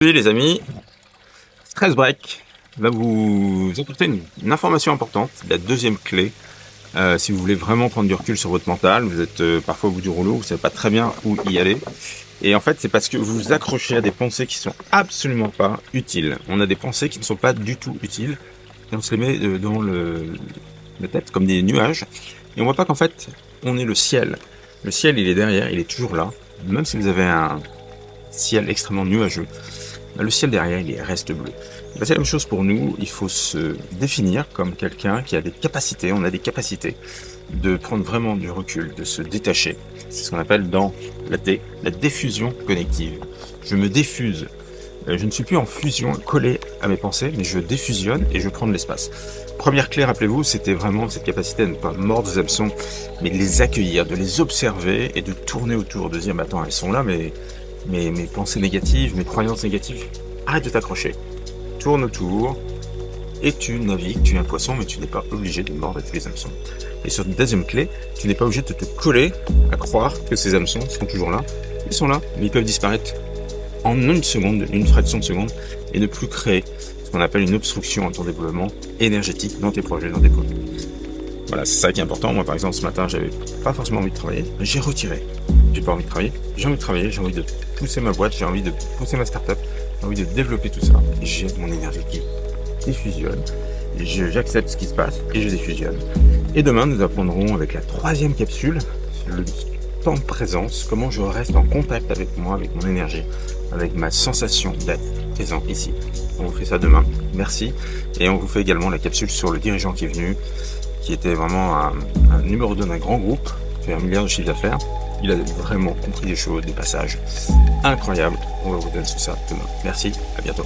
Oui les amis, Stress Break va vous apporter une information importante, la deuxième clé. Si vous voulez vraiment prendre du recul sur votre mental, vous êtes parfois au bout du rouleau, vous savez pas très bien où y aller. Et en fait, c'est parce que vous vous accrochez à des pensées qui sont absolument pas utiles. On a des pensées qui ne sont pas du tout utiles, et on se les met dans la tête comme des nuages, et on voit pas qu'en fait, on est le ciel. Le ciel, il est derrière, il est toujours là. Même si vous avez un ciel extrêmement nuageux, le ciel derrière, il reste bleu. C'est la même chose pour nous, il faut se définir comme quelqu'un qui a des capacités, on a des capacités de prendre vraiment du recul, de se détacher. C'est ce qu'on appelle dans la diffusion connective. Je me diffuse. Je ne suis plus en fusion collé à mes pensées, mais je diffusionne et je prends de l'espace. Première clé, rappelez-vous, c'était vraiment cette capacité à ne pas mordre aux hameçons, mais de les accueillir, de les observer et de tourner autour, de dire, mais attends, elles sont là, mais mes pensées négatives, mes croyances négatives, arrête de t'accrocher. Tourne autour, et tu navigues, tu es un poisson, mais tu n'es pas obligé de mordre avec les hameçons. Et sur une deuxième clé, tu n'es pas obligé de te coller à croire que ces hameçons sont toujours là. Ils sont là, mais ils peuvent disparaître en une seconde, une fraction de seconde, et ne plus créer ce qu'on appelle une obstruction à ton développement énergétique dans tes projets, dans tes projets. Voilà, c'est ça qui est important. Moi, par exemple, ce matin, j'avais pas forcément envie de travailler, mais j'ai retiré. J'ai pas envie de travailler, j'ai envie de travailler, j'ai envie de pousser ma boîte, j'ai envie de pousser ma startup, j'ai envie de développer tout ça. Et j'ai mon énergie qui diffusionne, j'accepte ce qui se passe et je diffusionne. Et demain, nous apprendrons avec la troisième capsule, le temps de présence, comment je reste en contact avec moi, avec mon énergie, avec ma sensation d'être présent ici. On vous fait ça demain. Merci. Et on vous fait également la capsule sur le dirigeant qui est venu, qui était vraiment un numéro 2 d'un grand groupe, fait 1 milliard de chiffre d'affaires. Il a vraiment compris des choses, des passages incroyables. On va vous donner tout ça demain. Merci, à bientôt.